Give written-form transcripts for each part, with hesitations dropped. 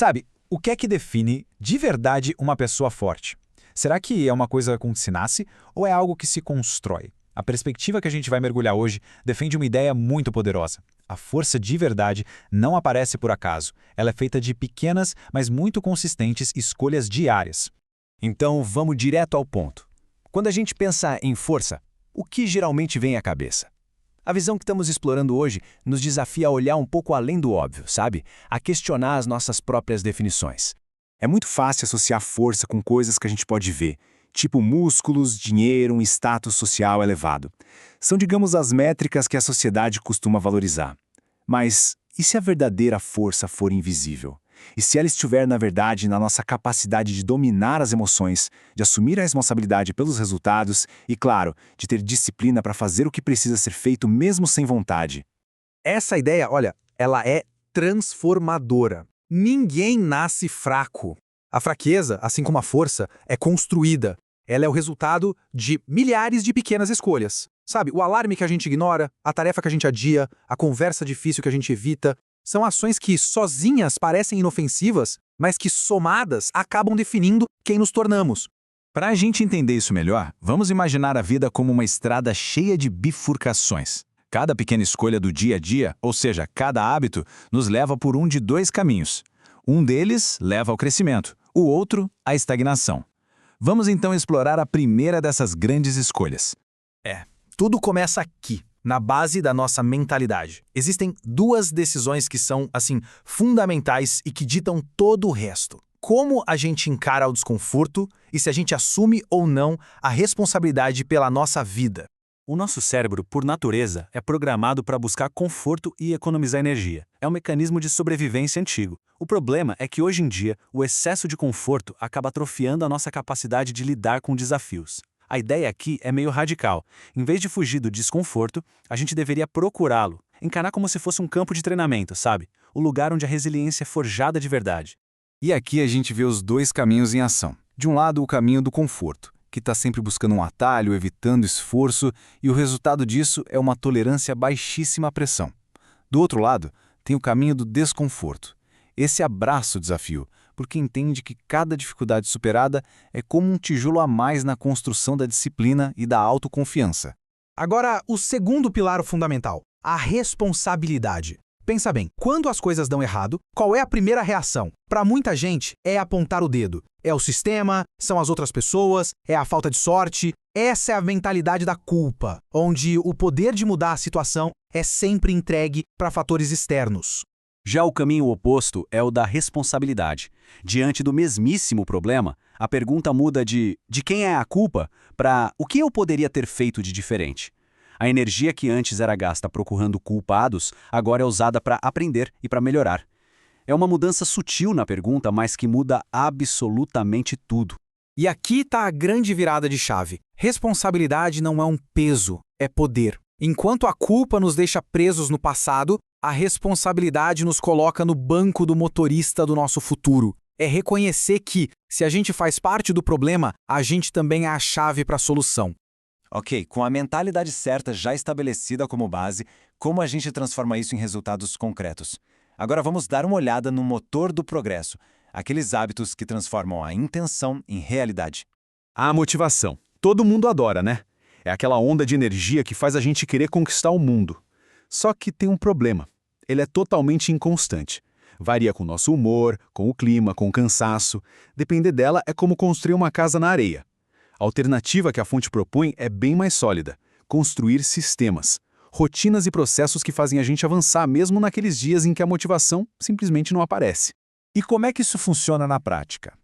Sabe, o que é que define de verdade uma pessoa forte? Será que é uma coisa com que se nasce ou é algo que se constrói? A perspectiva que a gente vai mergulhar hoje defende uma ideia muito poderosa. A força de verdade não aparece por acaso. Ela é feita de pequenas, mas muito consistentes escolhas diárias. Então, vamos direto ao ponto. Quando a gente pensa em força, o que geralmente vem à cabeça? A visão que estamos explorando hoje nos desafia a olhar um pouco além do óbvio, sabe? A questionar as nossas próprias definições. É muito fácil associar força com coisas que a gente pode ver, tipo músculos, dinheiro, um status social elevado. São, digamos, as métricas que a sociedade costuma valorizar. Mas e se a verdadeira força for invisível? E se ela estiver, na verdade, na nossa capacidade de dominar as emoções, de assumir a responsabilidade pelos resultados e, claro, de ter disciplina para fazer o que precisa ser feito mesmo sem vontade? Essa ideia, olha, ela é transformadora. Ninguém nasce fraco. A fraqueza, assim como a força, é construída. Ela é o resultado de milhares de pequenas escolhas. Sabe, o alarme que a gente ignora, a tarefa que a gente adia, a conversa difícil que a gente evita, são ações que sozinhas parecem inofensivas, mas que somadas acabam definindo quem nos tornamos. Para a gente entender isso melhor, vamos imaginar a vida como uma estrada cheia de bifurcações. Cada pequena escolha do dia a dia, ou seja, cada hábito, nos leva por um de dois caminhos. Um deles leva ao crescimento, o outro à estagnação. Vamos então explorar a primeira dessas grandes escolhas. Tudo começa aqui, na base da nossa mentalidade. Existem duas decisões que são, assim, fundamentais e que ditam todo o resto. Como a gente encara o desconforto e se a gente assume ou não a responsabilidade pela nossa vida. O nosso cérebro, por natureza, é programado para buscar conforto e economizar energia. É um mecanismo de sobrevivência antigo. O problema é que hoje em dia, o excesso de conforto acaba atrofiando a nossa capacidade de lidar com desafios. A ideia aqui é meio radical. Em vez de fugir do desconforto, a gente deveria procurá-lo, encarar como se fosse um campo de treinamento, sabe? O lugar onde a resiliência é forjada de verdade. E aqui a gente vê os dois caminhos em ação. De um lado, o caminho do conforto, que está sempre buscando um atalho, evitando esforço, e o resultado disso é uma tolerância baixíssima à pressão. Do outro lado, tem o caminho do desconforto. Esse abraça o desafio, porque entende que cada dificuldade superada é como um tijolo a mais na construção da disciplina e da autoconfiança. Agora, o segundo pilar fundamental, a responsabilidade. Pensa bem, quando as coisas dão errado, qual é a primeira reação? Para muita gente, é apontar o dedo. É o sistema, são as outras pessoas, é a falta de sorte. Essa é a mentalidade da culpa, onde o poder de mudar a situação é sempre entregue para fatores externos. Já o caminho oposto é o da responsabilidade. Diante do mesmíssimo problema, a pergunta muda de quem é a culpa para o que eu poderia ter feito de diferente. A energia que antes era gasta procurando culpados, agora é usada para aprender e para melhorar. É uma mudança sutil na pergunta, mas que muda absolutamente tudo. E aqui está a grande virada de chave. Responsabilidade não é um peso, é poder. Enquanto a culpa nos deixa presos no passado, a responsabilidade nos coloca no banco do motorista do nosso futuro. É reconhecer que, se a gente faz parte do problema, a gente também é a chave para a solução. Ok, com a mentalidade certa já estabelecida como base, como a gente transforma isso em resultados concretos? Agora vamos dar uma olhada no motor do progresso, aqueles hábitos que transformam a intenção em realidade. A motivação. Todo mundo adora, né? É aquela onda de energia que faz a gente querer conquistar o mundo. Só que tem um problema. Ele é totalmente inconstante. Varia com o nosso humor, com o clima, com o cansaço. Depender dela é como construir uma casa na areia. A alternativa que a fonte propõe é bem mais sólida. Construir sistemas. Rotinas e processos que fazem a gente avançar mesmo naqueles dias em que a motivação simplesmente não aparece. E como é que isso funciona na prática?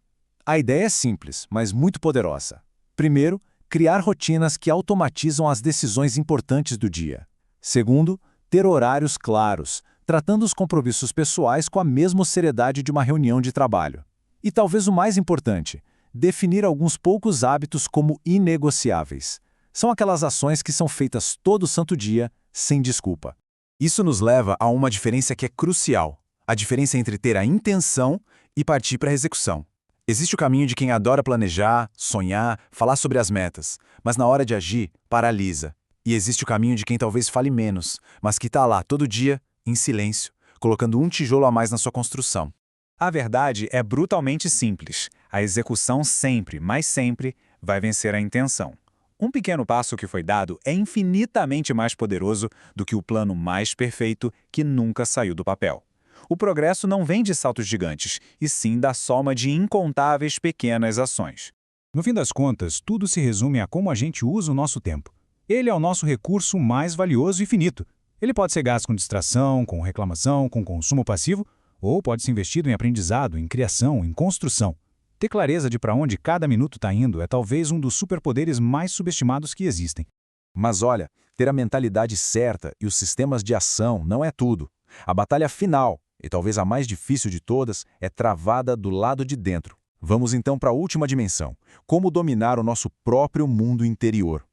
A ideia é simples, mas muito poderosa. Primeiro, criar rotinas que automatizam as decisões importantes do dia. Segundo, ter horários claros, tratando os compromissos pessoais com a mesma seriedade de uma reunião de trabalho. E talvez o mais importante, definir alguns poucos hábitos como inegociáveis. São aquelas ações que são feitas todo santo dia, sem desculpa. Isso nos leva a uma diferença que é crucial, a diferença entre ter a intenção e partir para a execução. Existe o caminho de quem adora planejar, sonhar, falar sobre as metas, mas na hora de agir, paralisa. E existe o caminho de quem talvez fale menos, mas que está lá todo dia, em silêncio, colocando um tijolo a mais na sua construção. A verdade é brutalmente simples. A execução sempre, mas sempre, vai vencer a intenção. Um pequeno passo que foi dado é infinitamente mais poderoso do que o plano mais perfeito que nunca saiu do papel. O progresso não vem de saltos gigantes, e sim da soma de incontáveis pequenas ações. No fim das contas, tudo se resume a como a gente usa o nosso tempo. Ele é o nosso recurso mais valioso e finito. Ele pode ser gasto com distração, com reclamação, com consumo passivo, ou pode ser investido em aprendizado, em criação, em construção. Ter clareza de para onde cada minuto está indo é talvez um dos superpoderes mais subestimados que existem. Mas olha, ter a mentalidade certa e os sistemas de ação não é tudo. A batalha final, e talvez a mais difícil de todas, é travada do lado de dentro. Vamos então para a última dimensão: como dominar o nosso próprio mundo interior.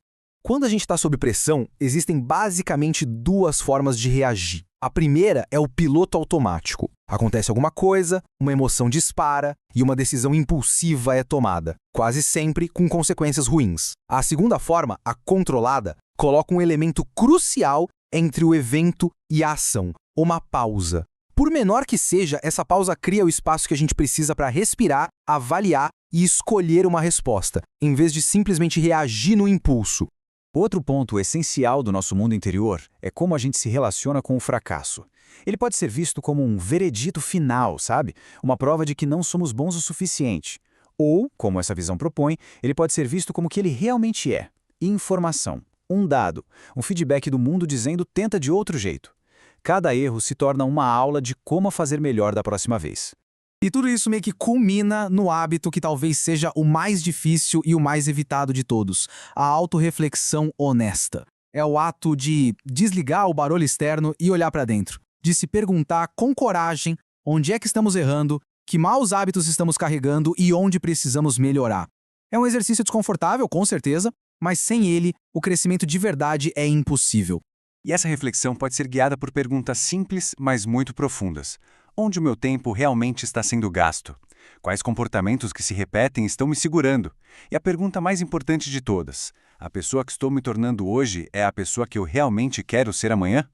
Quando a gente está sob pressão, existem basicamente duas formas de reagir. A primeira é o piloto automático. Acontece alguma coisa, uma emoção dispara e uma decisão impulsiva é tomada, quase sempre com consequências ruins. A segunda forma, a controlada, coloca um elemento crucial entre o evento e a ação, uma pausa. Por menor que seja, essa pausa cria o espaço que a gente precisa para respirar, avaliar e escolher uma resposta, em vez de simplesmente reagir no impulso. Outro ponto essencial do nosso mundo interior é como a gente se relaciona com o fracasso. Ele pode ser visto como um veredito final, sabe? Uma prova de que não somos bons o suficiente. Ou, como essa visão propõe, ele pode ser visto como o que ele realmente é: informação, um dado, um feedback do mundo dizendo tenta de outro jeito. Cada erro se torna uma aula de como fazer melhor da próxima vez. E tudo isso meio que culmina no hábito que talvez seja o mais difícil e o mais evitado de todos: a autorreflexão honesta. É o ato de desligar o barulho externo e olhar para dentro, de se perguntar com coragem onde é que estamos errando, que maus hábitos estamos carregando e onde precisamos melhorar. É um exercício desconfortável, com certeza, mas sem ele, o crescimento de verdade é impossível. E essa reflexão pode ser guiada por perguntas simples, mas muito profundas. Onde o meu tempo realmente está sendo gasto? Quais comportamentos que se repetem estão me segurando? E a pergunta mais importante de todas: a pessoa que estou me tornando hoje é a pessoa que eu realmente quero ser amanhã?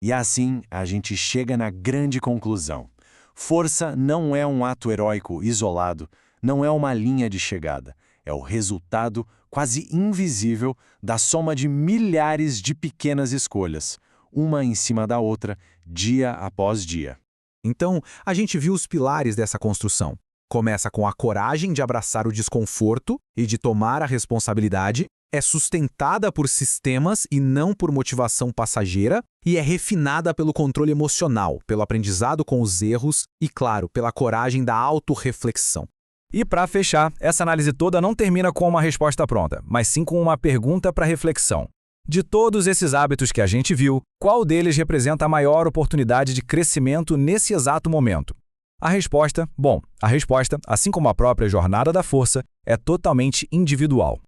E assim a gente chega na grande conclusão. Força não é um ato heróico isolado, não é uma linha de chegada. É o resultado quase invisível da soma de milhares de pequenas escolhas, uma em cima da outra, dia após dia. Então, a gente viu os pilares dessa construção. Começa com a coragem de abraçar o desconforto e de tomar a responsabilidade, é sustentada por sistemas e não por motivação passageira, e é refinada pelo controle emocional, pelo aprendizado com os erros e, claro, pela coragem da autorreflexão. E para fechar, essa análise toda não termina com uma resposta pronta, mas sim com uma pergunta para reflexão. De todos esses hábitos que a gente viu, qual deles representa a maior oportunidade de crescimento nesse exato momento? A resposta, assim como a própria jornada da força, é totalmente individual.